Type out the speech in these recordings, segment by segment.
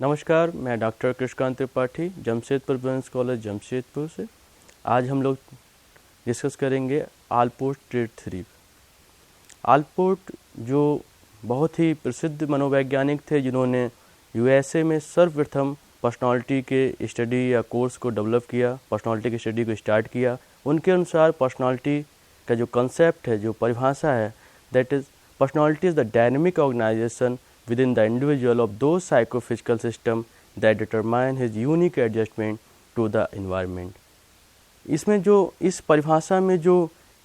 नमस्कार, मैं doctor Krishnakant Tripathi, Jamshedpur women's college Jamshedpur से। आज हम लोग डिस्कस करेंगे आलपोर्ट ट्रेट थ्योरी। आलपोर्ट जो बहुत ही प्रसिद्ध मनोवैज्ञानिक थे, जिन्होंने यूएसए में सर्वप्रथम पर्सनालिटी के स्टडी या कोर्स को डेवलप किया, पर्सनालिटी की स्टडी को स्टार्ट किया। उनके अनुसार पर्सनालिटी का जो कंसेप्ट है, जो परिभाषा है, that is personality is the dynamic organization within the individual of those psychophysical system that determine his unique adjustment to the environment। इसमें जो इस परिभाषा में जो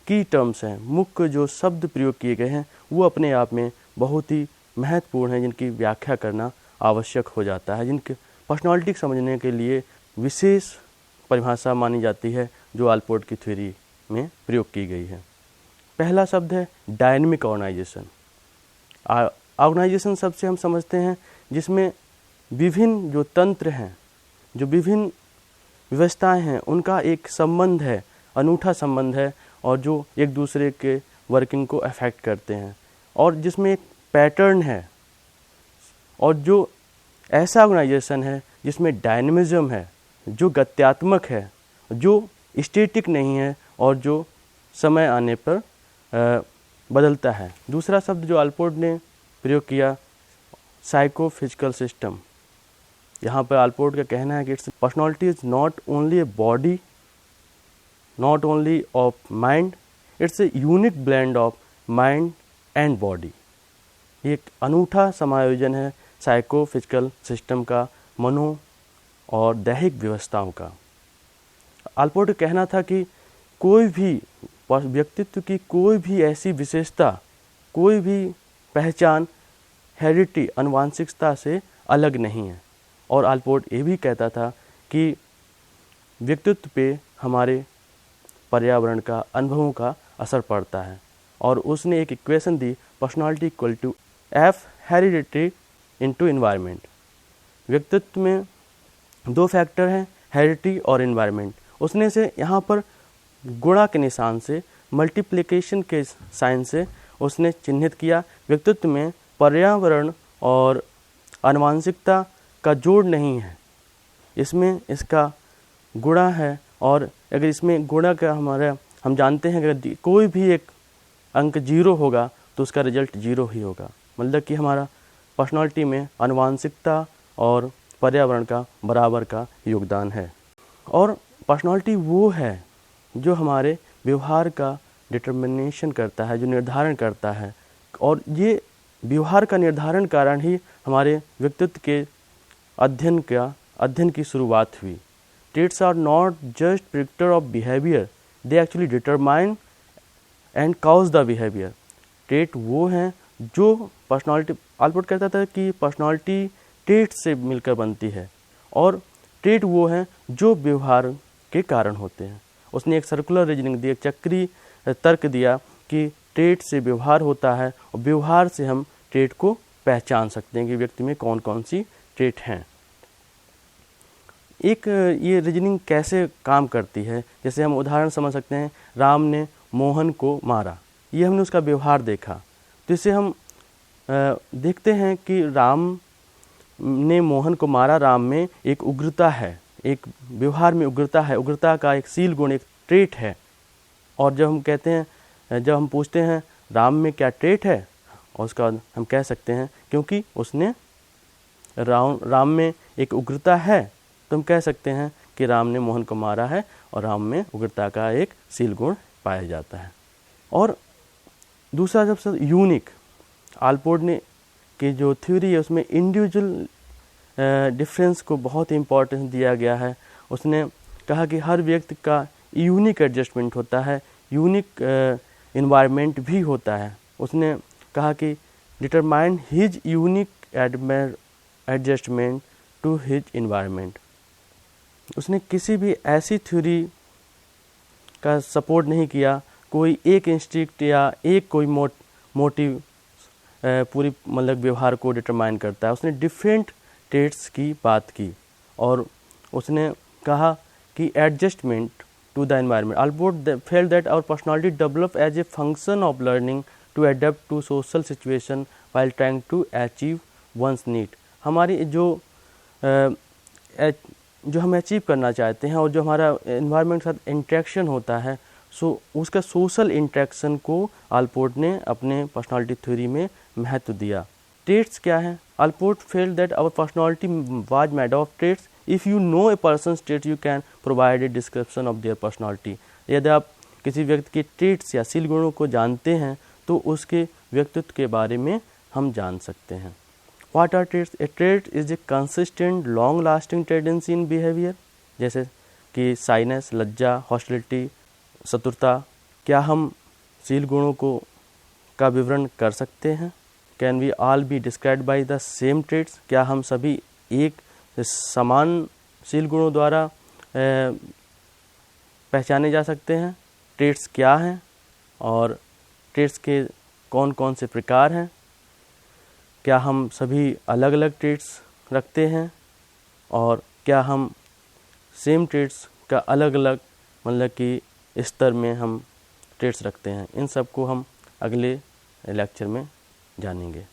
की टर्म्स हैं, मुख्य जो शब्द प्रयोग किए गए हैं, वो अपने आप में बहुत ही महत्वपूर्ण हैं, जिनकी व्याख्या करना आवश्यक हो जाता है, जिनके पर्सनालिटी समझने के लिए विशेष परिभाषा मानी जाती है, जो आलपोर्ट की थ्योरी में प्रयोग की गई है। पहला शब्द है डायनेमिक ऑर्गेनाइजेशन। ऑर्गेनाइजेशन शब्द से हम समझते हैं जिसमें विभिन्न जो तंत्र हैं, जो विभिन्न व्यवस्थाएं हैं, उनका एक संबंध है, अनूठा संबंध है, और जो एक दूसरे के वर्किंग को अफेक्ट करते हैं, और जिसमें एक पैटर्न है, और जो ऐसा ऑर्गेनाइजेशन है जिसमें डायनेमिज्म है, जो गत्यात्मक है, जो स्टैटिक नहीं है, और जो समय आने पर बदलता है। दूसरा शब्द जो आलपोर्ट ने प्रयोग किया, साइकोफिजिकल सिस्टम। यहाँ पर आलपोर्ट का कहना है कि it's personality is not only a body, not only of mind, it's a unique blend of mind and body. एक अनूठा समायोजन है साइकोफिजिकल सिस्टम का, मनो और दैहिक व्यवस्थाओं का। आलपोर्ट का कहना था कि कोई भी व्यक्तित्व की कोई भी ऐसी विशेषता, कोई भी पहचान हेरिडिटी, अनुवांशिकता से अलग नहीं है। और आलपोर्ट ये भी कहता था कि व्यक्तित्व पे हमारे पर्यावरण का, अनुभवों का असर पड़ता है। और उसने एक इक्वेशन दी, personality equal to F heredity into environment. व्यक्तित्व में दो फैक्टर हैं, हेरिडिटी और एनवायरनमेंट। उसने से यहाँ पर गुणा के निशान से, मल्टीप्लिकेशन के साइन से उसने चिन्हित किया। व्यक्तित्व में पर्यावरण और आनुवंशिकता का जोड़ नहीं है, इसमें इसका गुणा है। और अगर इसमें गुणा का हम जानते हैं कि अगर कोई भी एक अंक 0 होगा तो उसका रिजल्ट 0 ही होगा। मतलब कि हमारा पर्सनालिटी में आनुवंशिकता और पर्यावरण का बराबर का योगदान है। और पर्सनालिटी वो है जो हमारे व्यवहार का डिटर्मिनेशन करता है, जो निर्धारण करता है। और ये व्यवहार का निर्धारण कारण ही हमारे व्यक्तित्व के अध्ययन की शुरुआत हुई। Traits are not just predictor of behaviour, they actually determine and cause the behaviour. Trait वो हैं जो पर्सनालिटी, आलपोर्ट कहता था कि पर्सनालिटी ट्रेट से मिलकर बनती है, और ट्रेट वो हैं जो व्यवहार के कारण होते हैं। उसने एक सर्कुलर रीजनिंग दी, एक चक्री तर्क दिया कि ट्रेट से व्यवहार होता है, और व्यवहार से हम ट्रेट को पहचान सकते हैं कि व्यक्ति में कौन कौन सी ट्रेट हैं। एक ये रीजनिंग कैसे काम करती है, जैसे हम उदाहरण समझ सकते हैं, राम ने मोहन को मारा, ये हमने उसका व्यवहार देखा। तो इससे हम देखते हैं कि राम ने मोहन को मारा, राम में एक उग्रता है, एक व्यवहार में उग्रता है, उग्रता का एक शील गुण, एक ट्रेट है। और जब हम कहते हैं, जब हम पूछते हैं राम में क्या ट्रेट है, और उसका हम कह सकते हैं क्योंकि उसने राम में एक उग्रता है, तो हम कह सकते हैं कि राम ने मोहन को मारा है, और राम में उग्रता का एक शील गुण पाया जाता है। और दूसरा जब यूनिक, आलपोर्ट ने की जो थ्योरी है उसमें इंडिविजुअल डिफरेंस को बहुत इम्पोर्टेंस दिया गया है। उसने कहा कि हर व्यक्ति का यूनिक एडजस्टमेंट होता है, यूनिक एनवायरनमेंट भी होता है। उसने कहा कि determine his unique adjustment to his environment. उसने किसी भी ऐसी थ्योरी का सपोर्ट नहीं किया, कोई एक इंस्टिंक्ट या एक कोई मोटिव पूरी मतलब व्यवहार को डिटरमाइन करता है। उसने डिफरेंट ट्रेट्स की बात की और उसने कहा कि adjustment to the environment. Albert felt that our personality develop as a function of learning to adapt to social situation while trying to achieve one's need. हमारी जो हम अचीव करना चाहते हैं और जो हमारा एनवायरनमेंट के साथ इंटरेक्शन होता है, सो उसका सोशल इंटरेक्शन को अल्पोर्ट ने अपने पर्सनालिटी थ्योरी में महत्व दिया। ट्रेट्स क्या है? Allport felt that our personality was made of traits. If you know a person's trait you can provide a description of their personality. यदि आप किसी व्यक्ति के ट्रेट्स या शील गुणों को जानते हैं तो उसके व्यक्तित्व के बारे में हम जान सकते हैं। What are traits? A trait is a consistent, long-lasting tendency in behavior, जैसे कि साइनेस, लज्जा, हॉस्टिलिटी, शत्रुता। क्या हम शील गुणों का विवरण कर सकते हैं? Can we all be described by the same traits? क्या हम सभी एक समान शील गुणों द्वारा पहचाने जा सकते हैं? ट्रेट्स क्या हैं और ट्रेट्स के कौन कौन से प्रकार हैं? क्या हम सभी अलग अलग ट्रेट्स रखते हैं और क्या हम सेम ट्रेट्स का अलग अलग मतलब कि स्तर में हम ट्रेट्स रखते हैं? इन सब को हम अगले लेक्चर में जानेंगे।